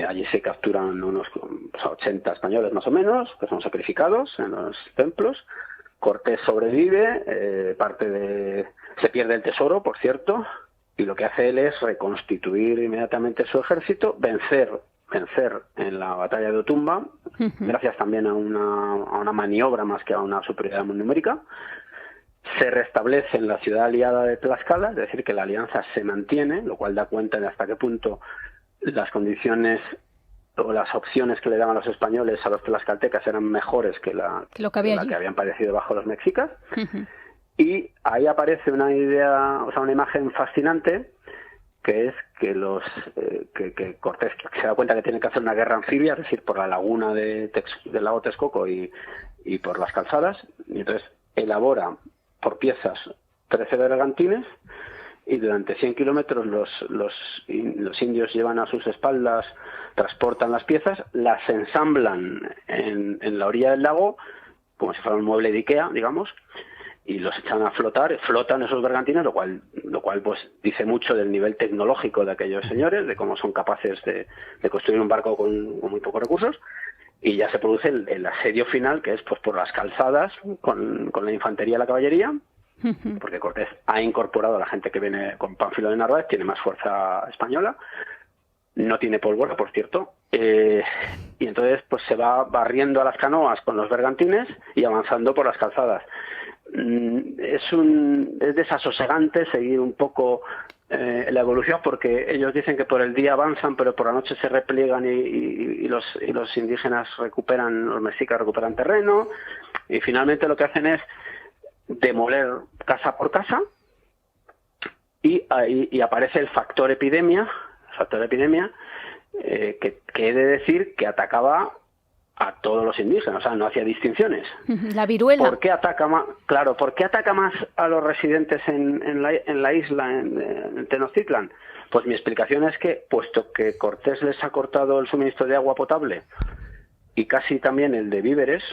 S4: Allí se capturan unos 80 españoles más o menos, que son sacrificados en los templos. Cortés sobrevive, se pierde el tesoro, por cierto, y lo que hace él es reconstituir inmediatamente su ejército, vencer en la batalla de Otumba, gracias también a una maniobra más que a una superioridad numérica. Se restablece en la ciudad aliada de Tlaxcala, es decir, que la alianza se mantiene, lo cual da cuenta de hasta qué punto las condiciones o las opciones que le daban los españoles a los tlaxcaltecas eran mejores que la que habían padecido bajo los mexicas. Y ahí aparece una imagen fascinante, que es que que Cortés se da cuenta que tiene que hacer una guerra anfibia, es decir, por la laguna del lago Texcoco y por las calzadas, y entonces elabora por piezas 13 bergantines, y durante 100 kilómetros los indios llevan a sus espaldas, transportan las piezas, las ensamblan en la orilla del lago, como si fuera un mueble de Ikea, digamos, y los echan a flotan esos bergantines, lo cual pues dice mucho del nivel tecnológico de aquellos señores, de cómo son capaces de construir un barco con muy pocos recursos, y ya se produce el asedio final, que es pues por las calzadas, con la infantería y la caballería, porque Cortés ha incorporado a la gente que viene con Pánfilo de Narváez, tiene más fuerza española, no tiene pólvora, por cierto, y entonces pues se va barriendo a las canoas con los bergantines y avanzando por las calzadas. Es desasosegante seguir un poco la evolución, porque ellos dicen que por el día avanzan, pero por la noche se repliegan y los indígenas los mexicas recuperan terreno, y finalmente lo que hacen es demoler casa por casa, y aparece el factor epidemia, que he de decir que atacaba a todos los indígenas, o sea, no hacía distinciones.
S2: La viruela.
S4: ¿Por qué ataca más a los residentes en la isla, en Tenochtitlan? Pues mi explicación es que, puesto que Cortés les ha cortado el suministro de agua potable y casi también el de víveres,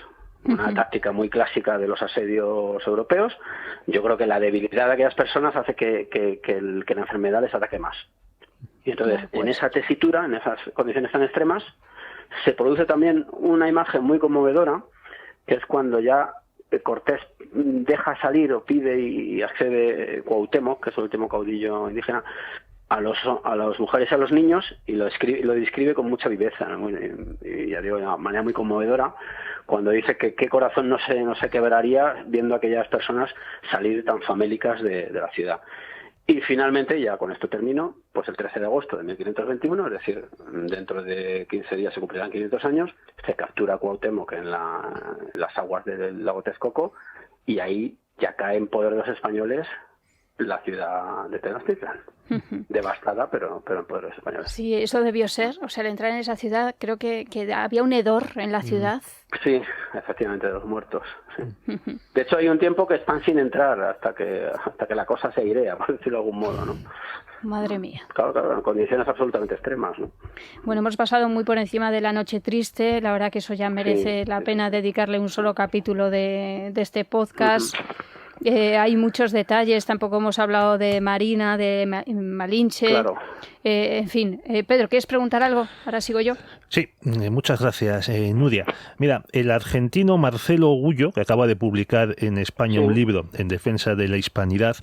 S4: una táctica muy clásica de los asedios europeos, yo creo que la debilidad de aquellas personas hace que la enfermedad les ataque más. Y entonces, en esa tesitura, en esas condiciones tan extremas, Se produce también una imagen muy conmovedora, que es cuando ya Cortés deja salir o pide y accede Cuauhtémoc, que es el último caudillo indígena, a las mujeres y a los niños, y lo describe con mucha viveza, y ya digo, de una manera muy conmovedora, cuando dice que qué corazón no se quebraría viendo a aquellas personas salir tan famélicas de la ciudad. Y finalmente, ya con esto termino, pues el 13 de agosto de 1521, es decir, dentro de 15 días se cumplirán 500 años, se captura Cuauhtémoc en las aguas del lago Texcoco, y ahí ya cae en poder de los españoles la ciudad de Tenochtitlan. Devastada, pero en poder de los españoles.
S2: Sí, eso debió ser. O sea, al entrar en esa ciudad, creo que había un hedor en la ciudad.
S4: Sí, efectivamente, de los muertos. Sí. De hecho, hay un tiempo que están sin entrar hasta que la cosa se airea, por decirlo de algún modo, ¿no?
S2: Madre mía.
S4: Claro, en condiciones absolutamente extremas, ¿no?
S2: Bueno, hemos pasado muy por encima de la noche triste. La verdad que eso ya merece la pena dedicarle un solo capítulo de este podcast. Hay muchos detalles, tampoco hemos hablado de Marina, de Malinche.
S4: Claro.
S2: En fin, Pedro, ¿quieres preguntar algo? Ahora sigo yo.
S3: Sí, muchas gracias, Nuria. Mira, el argentino Marcelo Gullo, que acaba de publicar en España un libro en defensa de la hispanidad,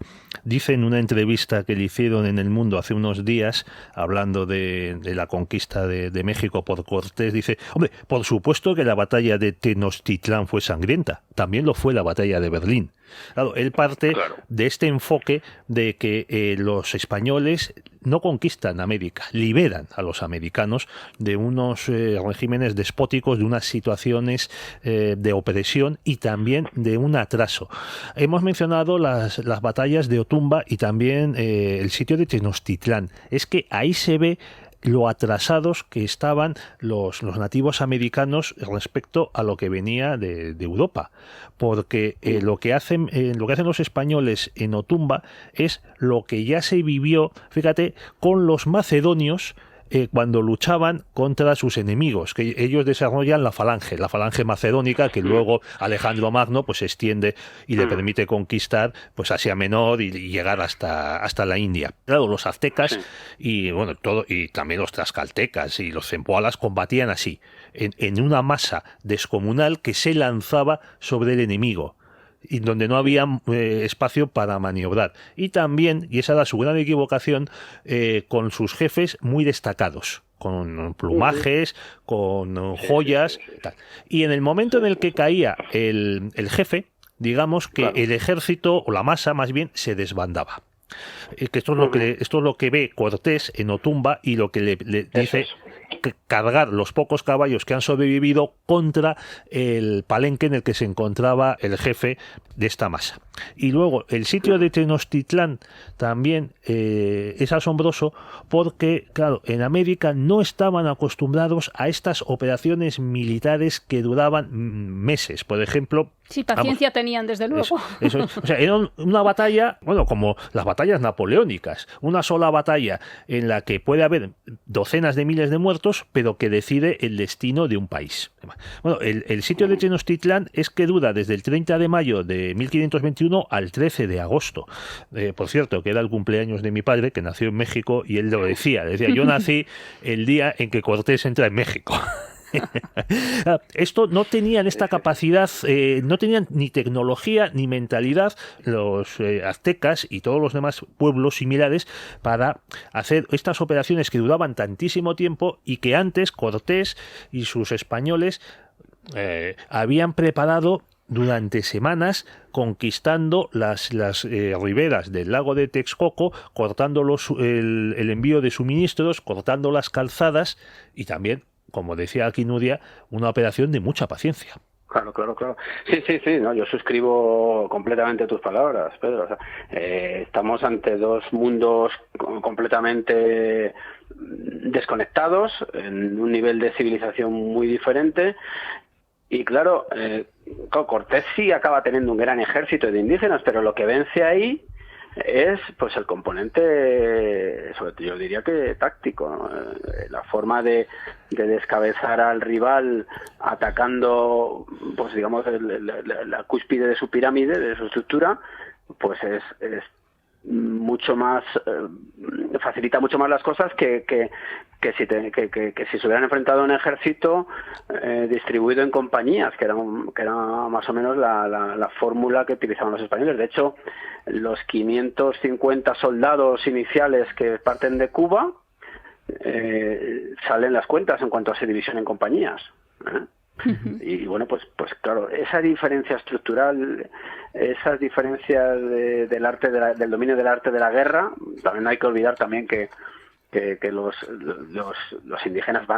S3: dice en una entrevista que le hicieron en El Mundo hace unos días, hablando de la conquista de México por Cortés, dice, hombre, por supuesto que la batalla de Tenochtitlán fue sangrienta, también lo fue la batalla de Berlín. Claro, él parte de este enfoque de que los españoles no conquistan América, liberan a los americanos de unos regímenes despóticos, de unas situaciones de opresión y también de un atraso. Hemos mencionado las batallas de Otumba y también el sitio de Tenochtitlán. Es que ahí se ve lo atrasados que estaban los nativos americanos respecto a lo que venía de Europa, porque lo que hacen los españoles en Otumba es lo que ya se vivió, fíjate, con los macedonios cuando luchaban contra sus enemigos, que ellos desarrollan la falange macedónica, que luego Alejandro Magno pues se extiende y le permite conquistar pues Asia Menor y llegar hasta la India. Claro, los aztecas y bueno y también los tlaxcaltecas y los zempoalas combatían así, en una masa descomunal que se lanzaba sobre el enemigo, y donde no había espacio para maniobrar. Y también, y esa era su gran equivocación, con sus jefes muy destacados, con plumajes, con joyas, tal. Y en el momento en el que caía el jefe, digamos que el ejército, o la masa más bien, se desbandaba. Que esto es lo que ve Cortés en Otumba, y lo que le dice cargar los pocos caballos que han sobrevivido contra el palenque en el que se encontraba el jefe de esta masa. Y luego el sitio de Tenochtitlán también es asombroso porque, claro, en América no estaban acostumbrados a estas operaciones militares que duraban meses. Por ejemplo,
S2: sí, paciencia tenían, desde luego.
S3: Eso es. O sea, era una batalla, bueno, como las batallas napoleónicas, una sola batalla en la que puede haber docenas de miles de muertos, pero que decide el destino de un país. Bueno, el sitio de Tenochtitlán es que dura desde el 30 de mayo de 1521 al 13 de agosto. Por cierto, que era el cumpleaños de mi padre, que nació en México, y él lo decía, yo nací el día en que Cortés entra en México. Esto no tenían esta capacidad, no tenían ni tecnología ni mentalidad los aztecas y todos los demás pueblos similares para hacer estas operaciones que duraban tantísimo tiempo, y que antes Cortés y sus españoles habían preparado durante semanas, conquistando las riberas del lago de Texcoco, cortando el envío de suministros, cortando las calzadas, y también, como decía aquí Nuria, una operación de mucha paciencia.
S4: Claro. Sí, no, yo suscribo completamente tus palabras, Pedro. O sea, estamos ante dos mundos completamente desconectados, en un nivel de civilización muy diferente. Y claro, Cortés sí acaba teniendo un gran ejército de indígenas, pero lo que vence ahí es pues el componente, sobre todo yo diría que táctico, ¿no? La forma de descabezar al rival atacando, pues digamos, la cúspide de su pirámide, de su estructura, pues es mucho más, facilita mucho más las cosas que que si se hubieran enfrentado a un ejército distribuido en compañías, que era más o menos la fórmula que utilizaban los españoles. De hecho, los 550 soldados iniciales que parten de Cuba salen las cuentas en cuanto a su división en compañías. Y bueno, pues claro, esa diferencia estructural, esas diferencias del arte del dominio del arte de la guerra, también no hay que olvidar también que los indígenas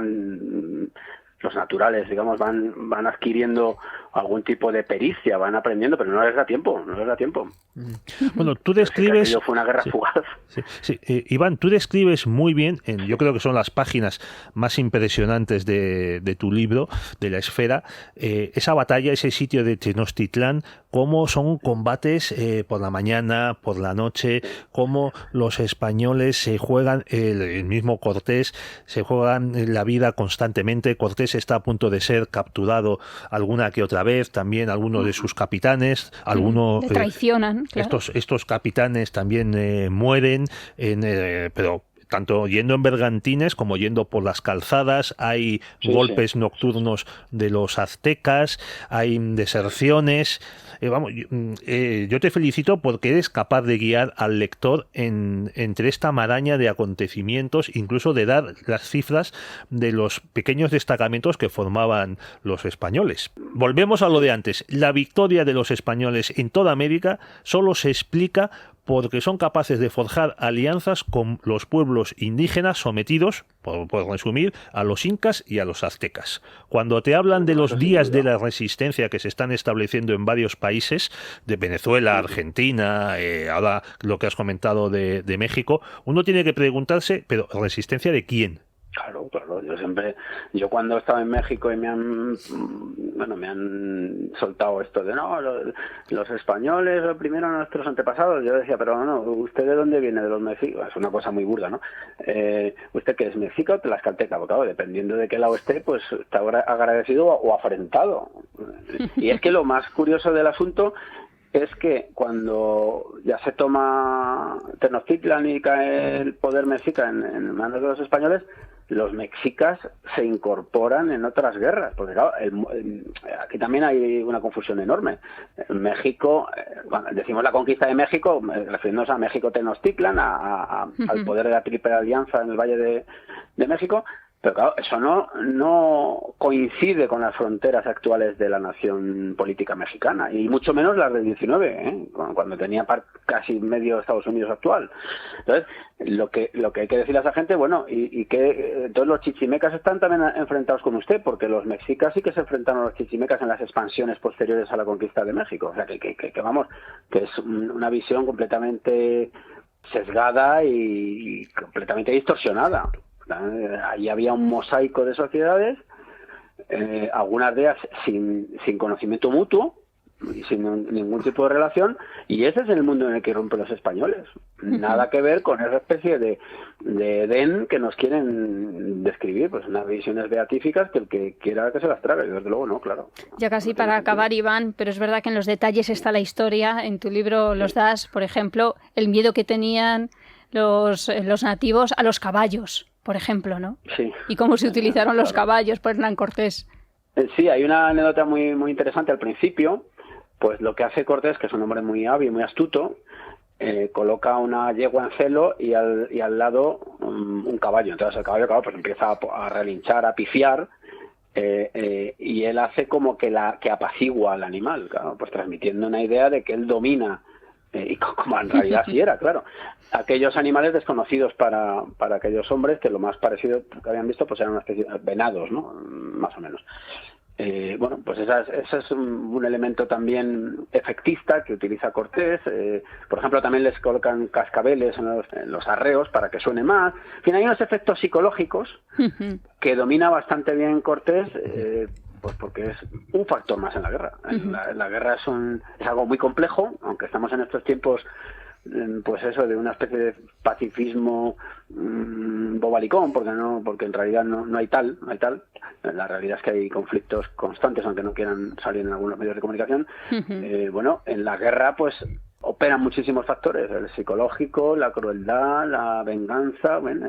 S4: los naturales, digamos, van adquiriendo algún tipo de pericia, van aprendiendo, pero no les da tiempo.
S3: Bueno, tú describes...
S4: Fue una guerra fugaz.
S3: Sí. Iván, tú describes muy bien, yo creo que son las páginas más impresionantes de tu libro, de La Esfera, esa batalla, ese sitio de Tenochtitlán, cómo son combates por la mañana, por la noche, cómo los españoles se juegan, el mismo Cortés, se juegan la vida constantemente. Cortés está a punto de ser capturado alguna que otra vez, también algunos de sus capitanes, algunos
S2: le traicionan, claro.
S3: Estos capitanes también mueren, pero tanto yendo en bergantines como yendo por las calzadas. Hay golpes nocturnos de los aztecas, hay deserciones. Yo te felicito porque eres capaz de guiar al lector entre esta maraña de acontecimientos, incluso de dar las cifras de los pequeños destacamentos que formaban los españoles. Volvemos a lo de antes. La victoria de los españoles en toda América solo se explica porque son capaces de forjar alianzas con los pueblos indígenas sometidos, por resumir, a los incas y a los aztecas. Cuando te hablan de los días de la resistencia que se están estableciendo en varios países, de Venezuela, Argentina, ahora lo que has comentado de México, uno tiene que preguntarse, ¿pero resistencia de quién?
S4: Claro. Yo cuando estaba en México y me han soltado esto de los españoles oprimieron a nuestros antepasados, yo decía, pero no, ¿usted de dónde viene? De los mexicas. Es una cosa muy burda, ¿no? ¿Usted qué es, mexica o tlaxcalteca? Porque, claro, dependiendo de qué lado esté, pues está agradecido o afrentado. Y es que lo más curioso del asunto es que cuando ya se toma Tenochtitlan y cae el poder mexica en manos de los españoles, los mexicas se incorporan en otras guerras, porque claro, aquí también hay una confusión enorme. En México, cuando decimos la conquista de México, refiriéndonos a México Tenochtitlan, al poder de la Triple Alianza en el Valle de México, pero claro, eso no coincide con las fronteras actuales de la nación política mexicana, y mucho menos las del 19, cuando tenía casi medio Estados Unidos actual. Entonces, lo que hay que decirle a esa gente, bueno, y que todos los chichimecas están también enfrentados con usted, porque los mexicas sí que se enfrentaron a los chichimecas en las expansiones posteriores a la conquista de México. O sea, que es una visión completamente sesgada y completamente distorsionada. Allí había un mosaico de sociedades, algunas de ellas sin conocimiento mutuo y sin ningún tipo de relación, y ese es el mundo en el que rompen los españoles. Nada que ver con esa especie de Edén que nos quieren describir, pues unas visiones beatíficas que el que quiera que se las trague, y desde luego no, claro.
S2: Ya casi para acabar, Iván, pero es verdad que en los detalles está la historia. En tu libro los das, por ejemplo, el miedo que tenían los nativos a los caballos, por ejemplo, ¿no? Sí. Y cómo se utilizaron los caballos por Hernán Cortés.
S4: Sí, hay una anécdota muy, muy interesante al principio. Pues lo que hace Cortés, que es un hombre muy hábil, muy astuto, coloca una yegua en celo y al lado un caballo. Entonces el caballo, claro, pues empieza a relinchar, a pifiar, y él hace como que apacigua al animal, claro, pues transmitiendo una idea de que él domina, y como en realidad sí era, claro, aquellos animales desconocidos para aquellos hombres, que lo más parecido que habían visto pues eran una especie de venados, ¿no? Más o menos. Bueno, pues ese es un elemento también efectista que utiliza Cortés. Por ejemplo, también les colocan cascabeles en los arreos para que suene más. En fin, hay unos efectos psicológicos que domina bastante bien Cortés, pues porque es un factor más en la guerra. La guerra es algo muy complejo, aunque estamos en estos tiempos, pues eso, de una especie de pacifismo bobalicón, porque en realidad no hay tal. La realidad es que hay conflictos constantes, aunque no quieran salir en algunos medios de comunicación. Bueno, en la guerra pues operan muchísimos factores: el psicológico, la crueldad, la venganza. Bueno,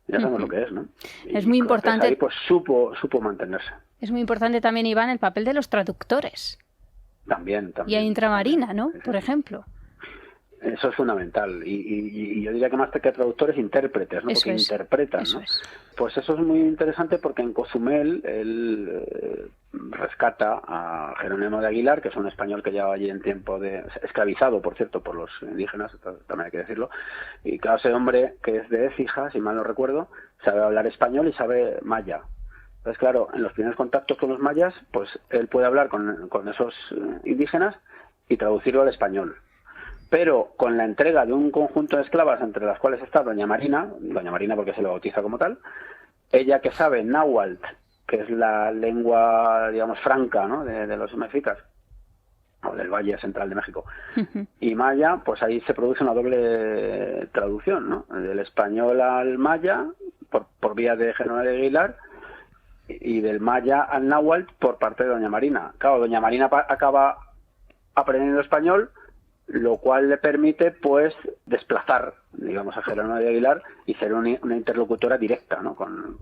S4: ya sabemos lo que es, ¿no?
S2: Es muy importante.
S4: Ahí pues supo mantenerse.
S2: Es muy importante también, Iván, el papel de los traductores.
S4: También.
S2: Y a Intramarina, ¿no? Por ejemplo.
S4: Eso es fundamental. Y yo diría que más que traductores, intérpretes, ¿no? Porque interpretan, ¿no? Pues eso es muy interesante porque en Cozumel él rescata a Jerónimo de Aguilar, que es un español que llevaba allí en tiempo de... esclavizado, por cierto, por los indígenas, también hay que decirlo. Y claro, ese hombre, que es de Écija, si mal no recuerdo, sabe hablar español y sabe maya. Entonces, claro, en los primeros contactos con los mayas, pues él puede hablar con esos indígenas y traducirlo al español. Pero con la entrega de un conjunto de esclavas, entre las cuales está Doña Marina porque se le bautiza como tal, ella que sabe náhuatl, que es la lengua, digamos, franca, ¿no? de los mexicas, o del Valle Central de México, y maya, pues ahí se produce una doble traducción, ¿no? Del español al maya, por vía de Jerónimo de Aguilar, y del maya al náhuatl por parte de Doña Marina. Claro, Doña Marina acaba aprendiendo español, lo cual le permite, pues, desplazar, digamos, a Jerónimo de Aguilar y ser una interlocutora directa, ¿no? con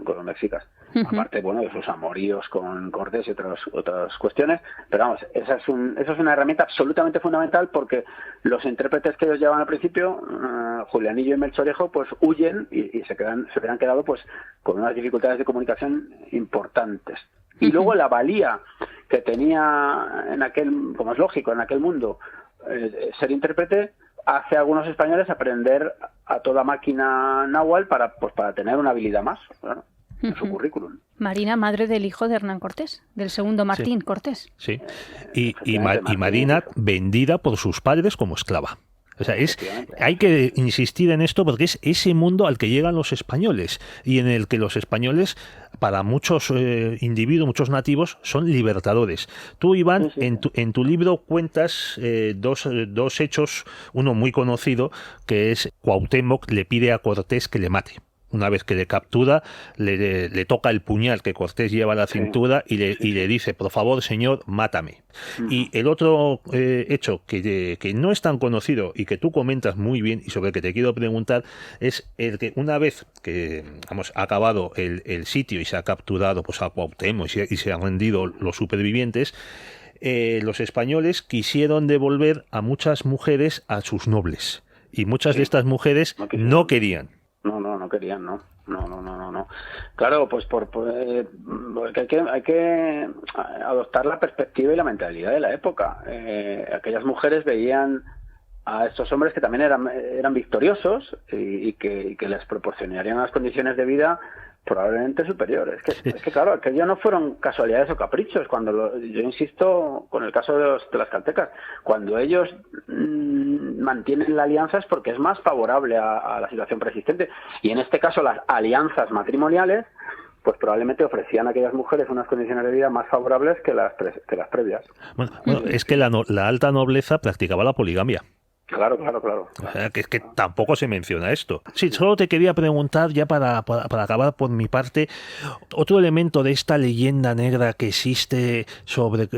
S4: los mexicas. Aparte, bueno, de sus amoríos con Cortés y otras cuestiones. Pero vamos, eso es una herramienta absolutamente fundamental porque los intérpretes que ellos llevan al principio, Julianillo y Melchorejo, pues huyen y se hubieran quedado, pues, con unas dificultades de comunicación importantes. Y luego la valía que tenía como es lógico, en aquel mundo, ser intérprete, hace a algunos españoles aprender a toda máquina náhuatl para tener una habilidad más, claro, en su currículum.
S2: Marina, madre del hijo de Hernán Cortés, del segundo Martín Cortés.
S3: Sí, y Marina vendida por sus padres como esclava. O sea, hay que insistir en esto porque es ese mundo al que llegan los españoles y en el que los españoles, para muchos individuos, muchos nativos, son libertadores. Tú, Iván, en tu libro cuentas dos hechos, uno muy conocido, que es Cuauhtémoc le pide a Cortés que le mate. Una vez que le captura, le toca el puñal que Cortés lleva a la cintura y le dice, por favor, señor, mátame. Y el otro hecho que no es tan conocido y que tú comentas muy bien y sobre el que te quiero preguntar es el que una vez que ha acabado el sitio y se ha capturado pues, a Cuauhtémoc y se han rendido los supervivientes, los españoles quisieron devolver a muchas mujeres a sus nobles. Y muchas de estas mujeres no querían.
S4: No querían, no. Claro, pues hay que adoptar la perspectiva y la mentalidad de la época. Aquellas mujeres veían a estos hombres que también eran victoriosos y que les proporcionarían unas condiciones de vida probablemente superiores. Es que claro, aquello no fueron casualidades o caprichos. Yo insisto con el caso de las caltecas, cuando ellos mantienen la alianza es porque es más favorable a la situación preexistente. Y en este caso las alianzas matrimoniales pues probablemente ofrecían a aquellas mujeres unas condiciones de vida más favorables que las previas.
S3: Bueno, es que la alta nobleza practicaba la poligamia.
S4: Claro.
S3: O sea, que es que tampoco se menciona esto. Sí, solo te quería preguntar, ya para acabar por mi parte, otro elemento de esta leyenda negra que existe sobre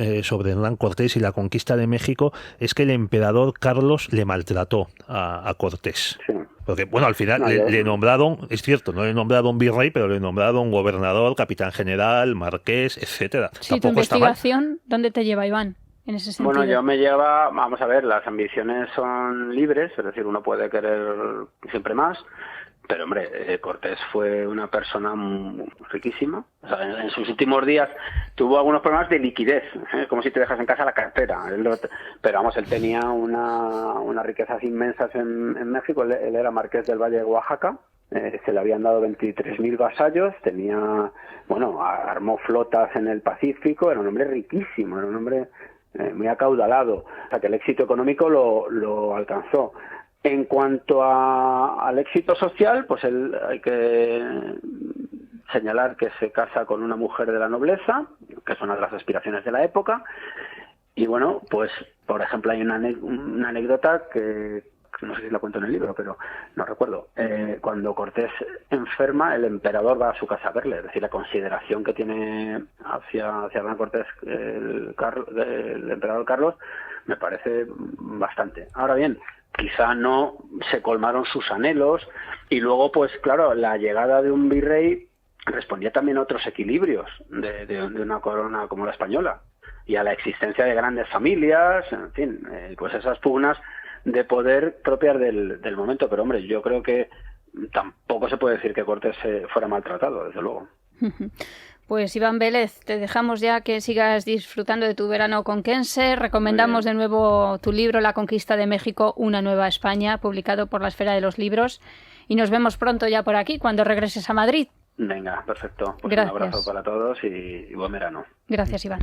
S3: Hernán Cortés y la conquista de México es que el emperador Carlos le maltrató a Cortés. Sí. Porque, bueno, al final le nombraron, es cierto, no le nombraron virrey, pero le nombraron gobernador, capitán general, marqués, etcétera.
S2: Sí, tu investigación, ¿dónde te lleva, Iván? En ese sentido.
S4: Bueno, yo me lleva, vamos a ver, las ambiciones son libres, es decir, uno puede querer siempre más, pero hombre, Cortés fue una persona riquísima. O sea, en sus últimos días tuvo algunos problemas de liquidez, como si te dejas en casa la cartera. Pero vamos, él tenía unas riquezas inmensas en México. Él era marqués del Valle de Oaxaca. Se le habían dado 23.000 vasallos, armó flotas en el Pacífico, era un hombre riquísimo, era un hombre muy acaudalado, o sea que el éxito económico lo alcanzó. En cuanto al éxito social, pues hay que señalar que se casa con una mujer de la nobleza, que es una de las aspiraciones de la época, y bueno, pues por ejemplo hay una anécdota que no sé si la cuento en el libro, pero no recuerdo. Cuando Cortés enferma, el emperador va a su casa a verle, es decir, la consideración que tiene hacia Hernán Cortés el emperador Carlos me parece bastante. Ahora bien, quizá no se colmaron sus anhelos, y luego, pues claro, la llegada de un virrey respondía también a otros equilibrios de una corona como la española, y a la existencia de grandes familias, en fin, pues esas pugnas de poder propias del momento. Pero hombre, yo creo que tampoco se puede decir que Cortés fuera maltratado, desde luego.
S2: Pues Iván Vélez, te dejamos ya que sigas disfrutando de tu verano conquense. Recomendamos de nuevo tu libro La conquista de México, una nueva España, publicado por la Esfera de los Libros. Y nos vemos pronto ya por aquí, cuando regreses a Madrid.
S4: Venga, perfecto. Pues
S2: gracias.
S4: Un abrazo para todos y buen verano.
S2: Gracias, Iván.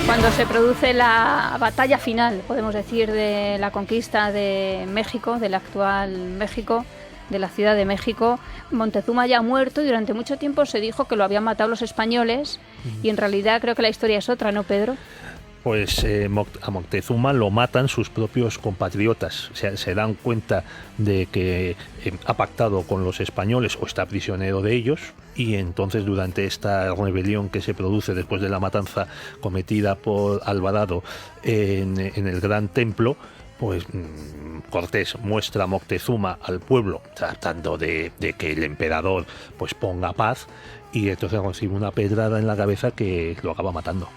S2: Cuando se produce la batalla final, podemos decir, de la conquista de México, del actual México, de la Ciudad de México, Montezuma ya ha muerto y durante mucho tiempo se dijo que lo habían matado los españoles y en realidad creo que la historia es otra, ¿no, Pedro?
S3: Pues a Moctezuma lo matan sus propios compatriotas. O sea, se dan cuenta de que ha pactado con los españoles o está prisionero de ellos, y entonces durante esta rebelión que se produce después de la matanza cometida por Alvarado en el Gran Templo, pues Cortés muestra a Moctezuma al pueblo tratando de que el emperador pues ponga paz, y entonces recibe una pedrada en la cabeza que lo acaba matando.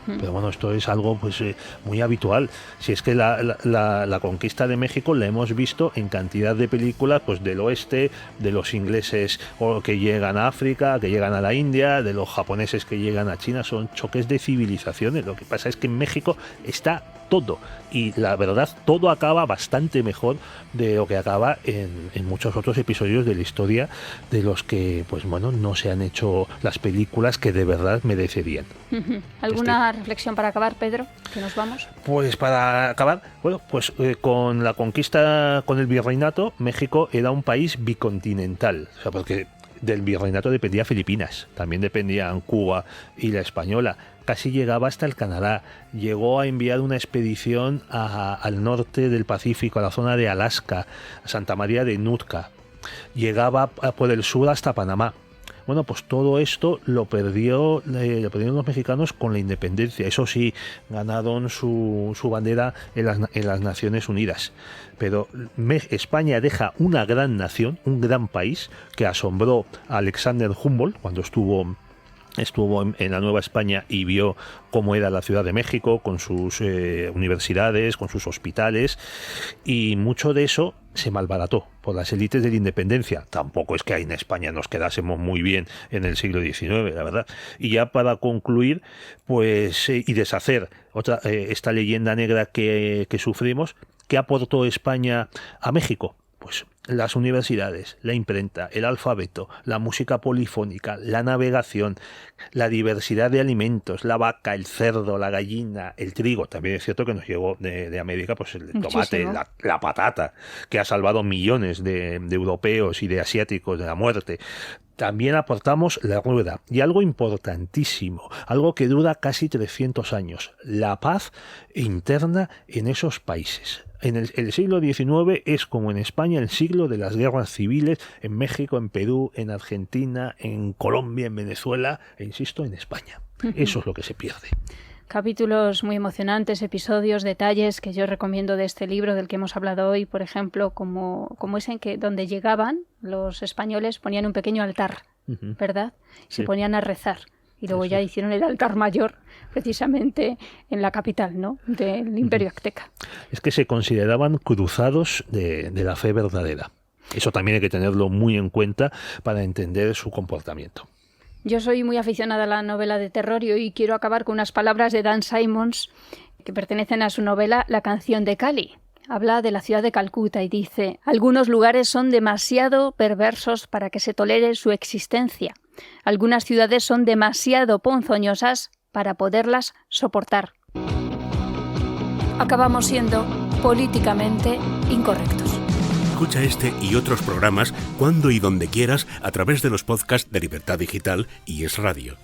S3: Pero bueno, esto es algo pues muy habitual. Si es que la conquista de México la hemos visto en cantidad de películas pues del oeste, de los ingleses que llegan a África, que llegan a la India, de los japoneses que llegan a China. Son choques de civilizaciones. Lo que pasa es que en México está todo, y la verdad todo acaba bastante mejor de lo que acaba en muchos otros episodios de la historia, de los que pues bueno, no se han hecho las películas que de verdad merecerían.
S2: ¿Alguna reflexión para acabar, Pedro? ¿Que nos vamos?
S3: Pues para acabar, bueno, pues con la conquista, con el virreinato, México era un país bicontinental, o sea, porque del virreinato dependía Filipinas, también dependían Cuba y la Española. Casi llegaba hasta el Canadá, llegó a enviar una expedición al norte del Pacífico, a la zona de Alaska, a Santa María de Nootka, llegaba por el sur hasta Panamá. Bueno, pues todo esto lo perdieron los mexicanos con la independencia. Eso sí, ganaron su bandera en las Naciones Unidas. Pero España deja una gran nación, un gran país, que asombró a Alexander Humboldt cuando estuvo en la Nueva España y vio cómo era la Ciudad de México, con sus universidades, con sus hospitales, y mucho de eso se malbarató por las élites de la independencia. Tampoco es que ahí en España nos quedásemos muy bien en el siglo XIX, la verdad. Y ya para concluir, pues y deshacer esta leyenda negra que sufrimos, ¿qué aportó España a México? Pues las universidades, la imprenta, el alfabeto, la música polifónica, la navegación, la diversidad de alimentos, la vaca, el cerdo, la gallina, el trigo. También es cierto que nos llegó de América pues el tomate, la patata, que ha salvado millones de europeos y de asiáticos de la muerte. También aportamos la rueda, y algo importantísimo, algo que dura casi 300 años, la paz interna en esos países. En el siglo XIX es, como en España, el siglo de las guerras civiles, en México, en Perú, en Argentina, en Colombia, en Venezuela, e insisto, en España. Eso es lo que se pierde.
S2: Capítulos muy emocionantes, episodios, detalles que yo recomiendo de este libro del que hemos hablado hoy, por ejemplo, como ese en que donde llegaban los españoles ponían un pequeño altar, ¿verdad?
S3: Sí.
S2: Se ponían a rezar. Y luego ya hicieron el altar mayor, precisamente en la capital, ¿no?, del Imperio Azteca.
S3: Es que se consideraban cruzados de la fe verdadera. Eso también hay que tenerlo muy en cuenta para entender su comportamiento.
S2: Yo soy muy aficionada a la novela de terror y hoy quiero acabar con unas palabras de Dan Simmons que pertenecen a su novela La canción de Cali. Habla de la ciudad de Calcuta y dice: algunos lugares son demasiado perversos para que se tolere su existencia. Algunas ciudades son demasiado ponzoñosas para poderlas soportar. Acabamos siendo políticamente incorrectos.
S1: Escucha este y otros programas cuando y donde quieras a través de los podcasts de Libertad Digital y Es Radio.